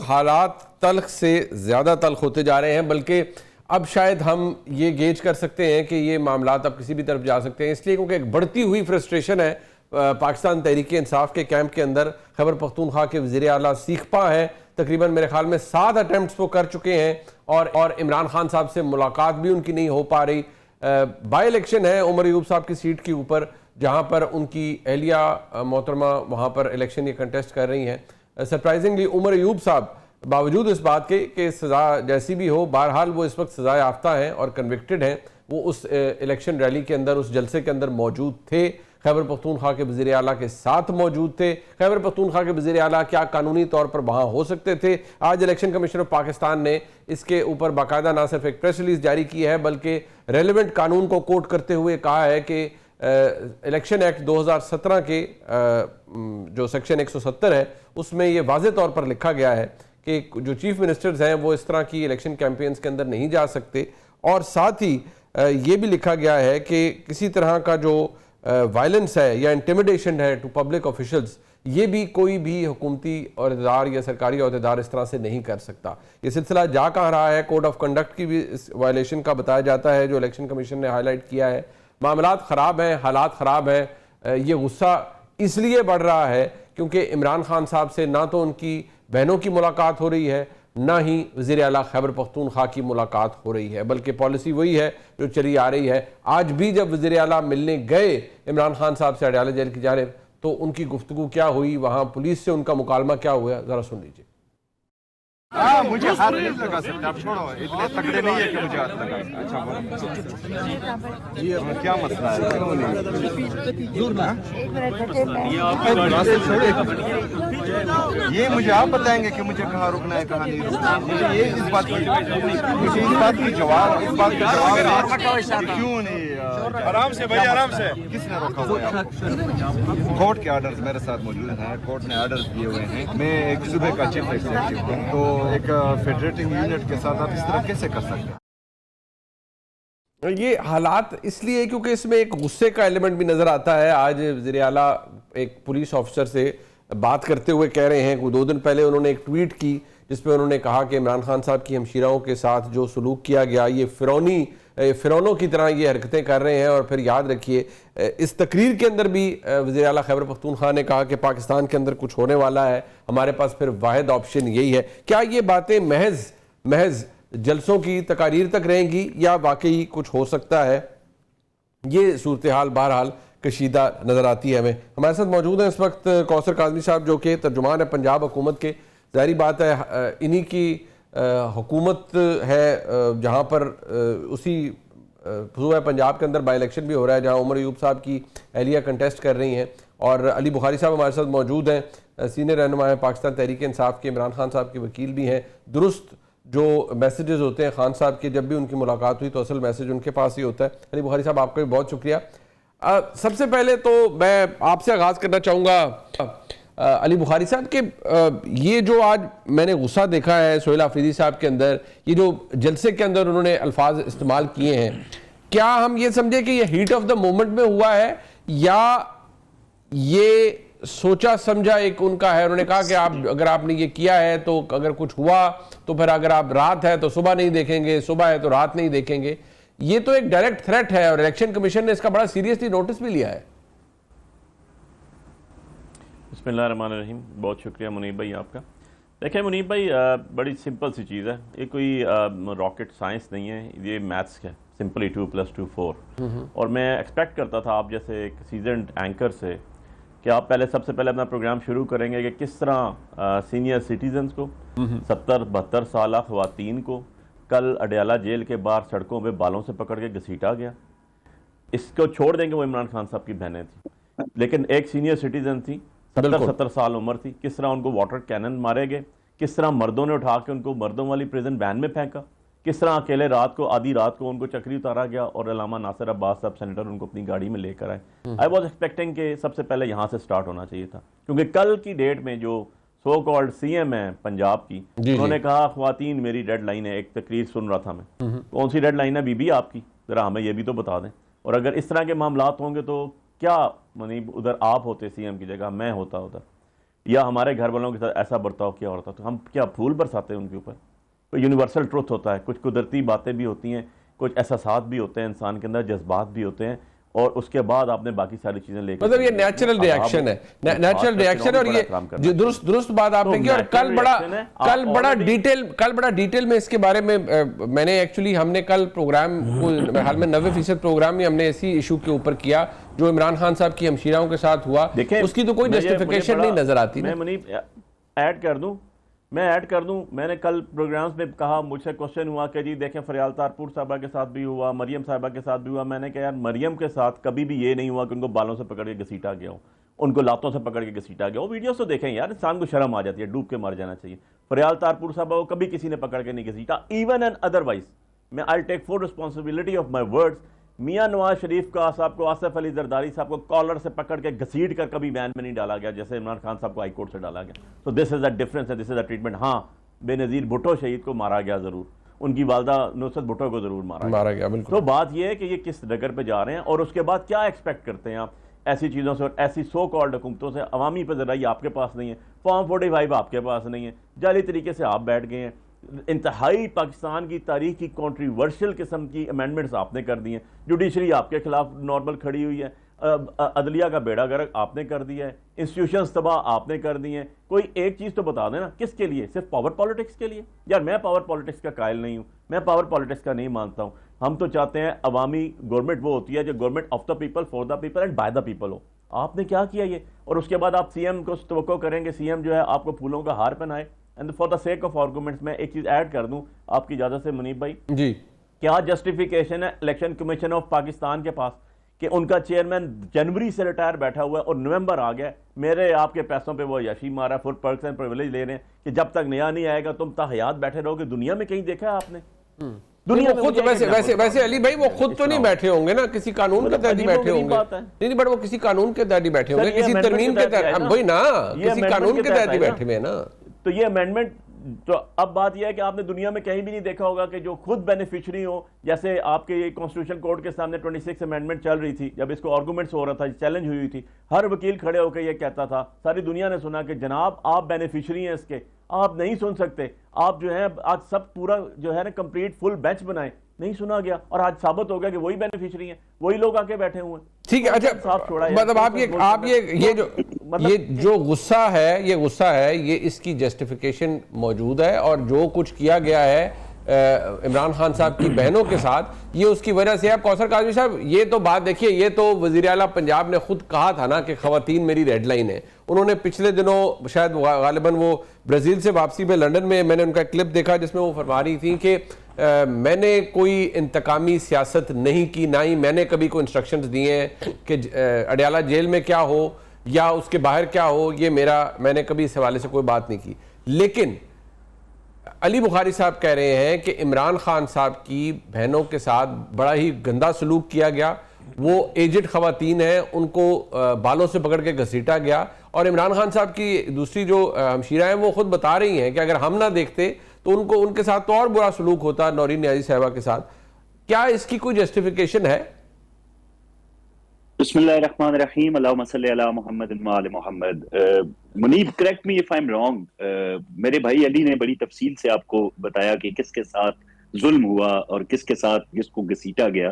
حالات تلخ سے زیادہ تلخ ہوتے جا رہے ہیں، بلکہ اب شاید ہم یہ گیج کر سکتے ہیں کہ یہ معاملات اب کسی بھی طرف جا سکتے ہیں، اس لیے کیونکہ ایک بڑھتی ہوئی فرسٹریشن ہے پاکستان تحریک انصاف کے کیمپ کے اندر۔ خیبر پختونخوا کے وزیر اعلیٰ سیکھپا ہیں، تقریباً میرے خیال میں 7 اٹیمپٹس وہ کر چکے ہیں، اور عمران خان صاحب سے ملاقات بھی ان کی نہیں ہو پا رہی۔ بائی الیکشن ہے عمر ایوب صاحب کی سیٹ کے اوپر، جہاں پر ان کی اہلیہ محترمہ وہاں پر الیکشن یہ کنٹیسٹ کر رہی ہیں۔ سرپرائزنگلی عمر ایوب صاحب باوجود اس بات کے کہ سزا جیسی بھی ہو، بہرحال وہ اس وقت سزا یافتہ ہیں اور کنوکٹڈ ہیں، وہ اس الیکشن ریلی کے اندر، اس جلسے کے اندر موجود تھے، خیبر پختونخوا کے وزیر اعلیٰ کے ساتھ موجود تھے۔ خیبر پختونخوا کے وزیر اعلیٰ کیا قانونی طور پر وہاں ہو سکتے تھے؟ آج الیکشن کمیشن آف پاکستان نے اس کے اوپر باقاعدہ نہ صرف ایک پریس ریلیز جاری کی ہے، بلکہ ریلیونٹ قانون کو کوٹ کرتے ہوئے کہا ہے کہ الیکشن ایکٹ 2017 کے جو سیکشن 170 ہے، اس میں یہ واضح طور پر لکھا گیا ہے کہ جو چیف منسٹرز ہیں وہ اس طرح کی الیکشن کیمپینز کے اندر نہیں جا سکتے، اور ساتھ ہی یہ بھی لکھا گیا ہے کہ کسی طرح کا جو وائلنس ہے یا انٹیمیڈیشن ہے ٹو پبلک آفیشلز، یہ بھی کوئی بھی حکومتی عہدیدار یا سرکاری عہدیدار اس طرح سے نہیں کر سکتا۔ یہ سلسلہ جا کہاں رہا ہے، کوڈ آف کنڈکٹ کی بھی اس وائلیشن کا بتایا جاتا ہے جو الیکشن کمیشن نے ہائی لائٹ کیا ہے۔ معاملات خراب ہیں، حالات خراب ہیں۔ یہ غصہ اس لیے بڑھ رہا ہے کیونکہ عمران خان صاحب سے نہ تو ان کی بہنوں کی ملاقات ہو رہی ہے، نہ ہی وزیر اعلیٰ خیبر پختونخوا کی ملاقات ہو رہی ہے، بلکہ پالیسی وہی ہے جو چلی آ رہی ہے۔ آج بھی جب وزیر اعلیٰ ملنے گئے عمران خان صاحب سے اڈیالہ جیل کی جانب، تو ان کی گفتگو کیا ہوئی، وہاں پولیس سے ان کا مکالمہ کیا ہوا، ذرا سن لیجیے۔ مجھے ہاتھ نہیں لگا سکتے، آپ چھوڑو، اتنے تکڑے نہیں ہے کہ مجھے ہاتھ لگا سکتے۔ اچھا کیا مسئلہ ہے؟ یہ مجھے آپ بتائیں گے کہ مجھے کہاں رکنا ہے کہاں نہیں رکنا ہے؟ مجھے یہ اس بات کی جواب کیوں نہیں؟ آرام سے بھائی، آرام سے۔ کس نے روکا ہوا ہے؟ کورٹ کے آرڈرز میرے ساتھ موجود ہیں، کورٹ نے آرڈرز دیے ہوئے ہیں۔ میں ایک صوبے کا چیف ایگزیکٹو ہوں، تو ایک فیڈریٹنگ یونٹ کے ساتھ آپ اس طرح کیسے کر سکتے ہیں؟ یہ حالات اس لیے کیونکہ اس میں ایک غصے کا ایلیمنٹ بھی نظر آتا ہے۔ آج وزیر اعلیٰ ایک پولیس آفیسر سے بات کرتے ہوئے کہہ رہے ہیں کہ 2 دن پہلے انہوں نے ایک ٹویٹ کی جس پہ انہوں نے کہا کہ عمران خان صاحب کی ہمشیراؤں کے ساتھ جو سلوک کیا گیا، یہ فرعونوں کی طرح یہ حرکتیں کر رہے ہیں۔ اور پھر یاد رکھیے اس تقریر کے اندر بھی وزیر اعلیٰ خیبر پختونخوا نے کہا کہ پاکستان کے اندر کچھ ہونے والا ہے، ہمارے پاس پھر واحد آپشن یہی ہے۔ کیا یہ باتیں محض جلسوں کی تقاریر تک رہیں گی یا واقعی کچھ ہو سکتا ہے؟ یہ صورتحال بہرحال کشیدہ نظر آتی ہے ہمیں۔ ہمارے ساتھ موجود ہیں اس وقت کوثر کاظمی صاحب جو کہ ترجمان ہے پنجاب حکومت کے۔ ظاہری بات ہے انہی کی حکومت ہے جہاں پر اسی صوبہ پنجاب کے اندر بائی الیکشن بھی ہو رہا ہے، جہاں عمر ایوب صاحب کی اہلیہ کنٹیسٹ کر رہی ہیں، اور علی بخاری صاحب ہمارے ساتھ موجود ہیں، سینئر رہنما ہیں پاکستان تحریک انصاف کے، عمران خان صاحب کے وکیل بھی ہیں۔ درست جو میسیجز ہوتے ہیں خان صاحب کے، جب بھی ان کی ملاقات ہوئی تو اصل میسیج ان کے پاس ہی ہوتا ہے۔ علی بخاری صاحب آپ کا بھی بہت شکریہ۔ سب سے پہلے تو میں آپ سے آغاز کرنا چاہوں گا علی بخاری صاحب کہ یہ جو آج میں نے غصہ دیکھا ہے سہیل آفریدی صاحب کے اندر، یہ جو جلسے کے اندر انہوں نے الفاظ استعمال کیے ہیں، کیا ہم یہ سمجھے کہ یہ ہیٹ آف دا مومنٹ میں ہوا ہے یا یہ سوچا سمجھا ایک ان کا ہے؟ انہوں نے کہا کہ اگر آپ نے یہ کیا ہے تو اگر کچھ ہوا تو پھر اگر آپ رات ہے تو صبح نہیں دیکھیں گے، صبح ہے تو رات نہیں دیکھیں گے۔ یہ تو ایک ڈائریکٹ تھریٹ ہے اور الیکشن کمیشن نے اس کا بڑا سیریسلی نوٹس بھی لیا ہے۔ بسم اللہ الرحمن الرحیم، بہت شکریہ منیب بھائی آپ کا۔ دیکھیں منیب بھائی، بڑی سمپل سی چیز ہے، یہ کوئی راکٹ سائنس نہیں ہے، یہ میتھس ہے، سمپلی 2+2 4۔ اور میں ایکسپیکٹ کرتا تھا آپ جیسے ایک سیزنڈ اینکر سے کہ آپ سب سے پہلے اپنا پروگرام شروع کریں گے کہ کس طرح سینئر سٹیزنز کو، 70-72 سالہ خواتین کو کل اڈیالہ جیل کے باہر سڑکوں پہ بالوں سے پکڑ کے گھسیٹا گیا۔ اس کو چھوڑ دیں گے، وہ عمران خان صاحب کی بہنیں تھیں، لیکن ایک سینئر سٹیزن تھی، 70 سال عمر تھی، کس طرح ان کو واٹر کینن مارے گئے، کس طرح مردوں نے اٹھا کے ان کو مردوں والی پریزن وین میں پھینکا، کس طرح اکیلے آدھی رات کو ان کو چکری اتارا گیا اور علامہ ناصر عباس صاحب سینیٹر ان کو اپنی گاڑی میں لے کر آئے۔ آئی واز ایکسپیکٹنگ کہ سب سے پہلے یہاں سے سٹارٹ ہونا چاہیے تھا، کیونکہ کل کی ڈیٹ میں جو سو کالڈ سی ایم ہے پنجاب کی، انہوں نے کہا خواتین میری ڈیڈ لائن ہے۔ ایک تقریر سن رہا تھا میں، کون سی ڈیڈ لائن ہے بی بی آپ کی، ذرا ہمیں یہ بھی تو بتا دیں۔ اور اگر اس طرح کے معاملات ہوں گے تو کیا منیب ادھر آپ ہوتے سی ایم کی جگہ، میں ہوتا ادھر، یا ہمارے گھر والوں کے ساتھ ایسا برتاؤ کیا ہوتا تو ہم کیا پھول برساتے ہیں ان کے اوپر؟ کوئی یونیورسل ٹروتھ ہوتا ہے، کچھ قدرتی باتیں بھی ہوتی ہیں، کچھ احساسات بھی ہوتے ہیں انسان کے اندر، جذبات بھی ہوتے ہیں، اور اس کے بعد آپ نے باقی ساری چیزیں لے کے مطلب یہ نیچرل ریاکشن ہے، نیچرل ریاکشن، اور یہ درست بات آپ نے کی. اور کل بڑا ڈیٹیل میں اس کے بارے میں نے ایکچولی ہم نے کل پروگرام کو حال میں 90% پروگرام میں ہم نے اسی ایشو کے اوپر کیا جو عمران خان صاحب کی ہمشیراؤں کے ساتھ ہوا. اس کی تو کوئی جسٹیفیکیشن نہیں نظر آتی. میں منیب ایڈ کر دوں میں نے کل پروگرامز میں کہا، مجھ سے کوشچن ہوا کہ جی دیکھیں فریال تارپور صاحبہ کے ساتھ بھی ہوا، مریم صاحبہ کے ساتھ بھی ہوا. میں نے کہا یار مریم کے ساتھ کبھی بھی یہ نہیں ہوا کہ ان کو بالوں سے پکڑ کے گھسیٹا گیا ہو، ان کو لاتوں سے پکڑ کے گھسیٹا گیا ہو. ویڈیوز تو دیکھیں یار، انسان کو شرم آ جاتی ہے، ڈوب کے مر جانا چاہیے. فریال تارپور صاحبہ کو کبھی کسی نے پکڑ کے نہیں گھسیٹا، ایون اینڈ ادروائز. میں I'll take full responsibility of my words. Mian Nawaz Sharif کا صاحب کو، آصف علی زرداری صاحب کو کالر سے پکڑ کے گھسیٹ کر کبھی وین میں نہیں ڈالا گیا جیسے عمران خان صاحب کو ہائی کورٹ سے ڈالا گیا. تو دس از a difference, this is a treatment. ہاں بے نظیر بھٹو شہید کو مارا گیا ضرور، ان کی والدہ نصرت بھٹو کو ضرور مارا گیا. بالکل. تو بات یہ ہے کہ یہ کس ڈگر پہ جا رہے ہیں، اور اس کے بعد کیا ایکسپیکٹ کرتے ہیں آپ ایسی چیزوں سے اور ایسی سو کالڈ حکومتوں سے. عوامی پہ ذرائع آپ کے پاس نہیں ہے، فارم 45 آپ کے پاس نہیں ہے، جعلی طریقے سے آپ بیٹھ گئے ہیں. انتہائی پاکستان کی تاریخ کی کنٹروورشل قسم کی امینڈمنٹس آپ نے کر دی ہیں. جوڈیشری آپ کے خلاف نارمل کھڑی ہوئی ہے، عدلیہ کا بیڑا گرک آپ نے کر دیا ہے، انسٹیٹیوشنز تباہ آپ نے کر دی ہیں. کوئی ایک چیز تو بتا دیں نا، کس کے لیے؟ صرف پاور پالیٹکس کے لیے؟ یار میں پاور پالیٹکس کا قائل نہیں ہوں، میں پاور پالیٹکس کا نہیں مانتا ہوں. ہم تو چاہتے ہیں عوامی گورنمنٹ وہ ہوتی ہے جو government of the people, for the people and by the people who. آپ نے کیا کیا یہ؟ اور اس کے بعد آپ سی ایم کو توقع کریں گے سی ایم جو ہے آپ کو پھولوں کا ہار پہنائے. And for the sake of arguments میں ایک چیز ایڈ کر دوں آپ کی اجازت سے منیب بھائی جی. کیا جسٹیفیکیشن ہے الیکشن کمیشن آف پاکستان کے پاس کہ ان کا چیئرمین جنوری سے ریٹائر بیٹھا ہوا ہے اور نومبر آ گیا، میرے آپ کے پیسوں پہ وہ یاشی مارا، فل پرکس اینڈ پریویلیج لے رہے ہیں کہ جب تک نیا نہیں آئے گا تم تا حیات بیٹھے رہو گے. دنیا میں کہیں دیکھا ہے آپ نے؟ دنیا میں خود ویسے علی بھائی وہ خود تو نہیں بیٹھے ہوں گے نا، کسی قانون کے تحت ہی بیٹھے ہوں گے. نہیں بٹ وہ کسی قانون کے تحت ہی بیٹھے ہوں گے، کسی ترمیم کے تحت. وہی نا، کسی قانون کے تحت ہی بیٹھے ہوئے نا. تو یہ امینڈمنٹ، تو اب بات یہ ہے کہ آپ نے دنیا میں کہیں بھی نہیں دیکھا ہوگا کہ جو خود بینیفیشری ہو. جیسے آپ کے کانسٹیٹیوشن کورٹ کے سامنے 26 امینڈمنٹ چل رہی تھی، جب اس کو آرگومنٹس ہو رہا تھا، چیلنج ہوئی تھی، ہر وکیل کھڑے ہو کے یہ کہتا تھا، ساری دنیا نے سنا کہ جناب آپ بینیفیشری ہیں اس کے، آپ نہیں سن سکتے. آپ جو ہے آج سب پورا جو ہے نا کمپلیٹ فل بینچ بنائیں، نہیں سنا گیا، اور آج ثابت ہو گیا کہ وہی بینیفیشری ہیں، وہی لوگ آ کے بیٹھے ہوئے ہیں. ٹھیک ہے. اچھا مطلب آپ یہ جو غصہ ہے، یہ غصہ ہے، یہ اس کی جسٹیفیکیشن موجود ہے، اور جو کچھ کیا گیا ہے عمران خان صاحب کی بہنوں کے ساتھ یہ اس کی وجہ سے ہے. کوثر کاظمی صاحب یہ تو بات دیکھیے، یہ تو وزیر اعلیٰ پنجاب نے خود کہا تھا نا کہ خواتین میری ریڈ لائن ہے. انہوں نے پچھلے دنوں شاید غالباً وہ برازیل سے واپسی میں لنڈن میں نے ان کا کلپ دیکھا جس میں وہ فرما رہی تھیں کہ میں نے کوئی انتقامی سیاست نہیں کی، نہ ہی میں نے کبھی کوئی انسٹرکشنز دیے ہیں کہ اڈیالہ جیل میں کیا ہو یا اس کے باہر کیا ہو، یہ میں نے کبھی اس حوالے سے کوئی بات نہیں کی. لیکن علی بخاری صاحب کہہ رہے ہیں کہ عمران خان صاحب کی بہنوں کے ساتھ بڑا ہی گندا سلوک کیا گیا. وہ ایجڈ خواتین ہیں، ان کو بالوں سے پکڑ کے گھسیٹا گیا. اور عمران خان صاحب کی دوسری جو ہمشیرہ ہیں وہ خود بتا رہی ہیں کہ اگر ہم نہ دیکھتے تو ان کے ساتھ تو اور برا سلوک ہوتا نورین نیازی صاحبہ کے ساتھ. کیا اس کی کوئی جسٹیفیکیشن ہے؟ بسم اللہ الرحمن الرحیم، اللہم صلی علی محمد وعلی محمد. Muneeb correct me if I am wrong. میرے بھائی علی نے بڑی تفصیل سے آپ کو بتایا کہ کس کے ساتھ ظلم ہوا اور کس کے ساتھ جس کو گھسیٹا گیا.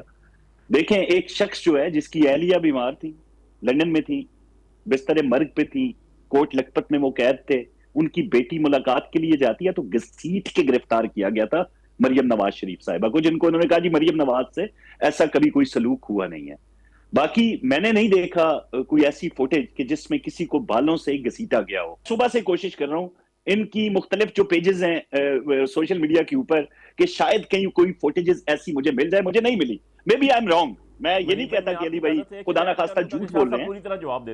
دیکھیں ایک شخص جو ہے جس کی اہلیہ بیمار تھی، لندن میں تھی، بستر مرگ پہ تھی، کوٹ لکھپت میں وہ قید تھے، ان کی بیٹی ملاقات کے لیے جاتی ہے تو گھسیٹ کے گرفتار کیا گیا تھا مریم نواز شریف صاحبہ کو، جن کو انہوں نے کہا جی مریم نواز سے ایسا کبھی کوئی سلوک ہوا نہیں ہے. باقی میں نے نہیں دیکھا کوئی ایسی فوٹیج کہ جس میں کسی کو بالوں سے گھسیٹا گیا ہو. صبح سے کوشش کر رہا ہوں ان کی مختلف جو پیجز ہیں سوشل میڈیا کے اوپر کہ شاید کہیں کوئی فوٹیجز ایسی مجھے مل جائے، مجھے نہیں ملی. Maybe I am wrong. میں یہ نہیں کہتا کہ علی بھائی خدا نہ خواستہ جھوٹ بول رہے ہیں.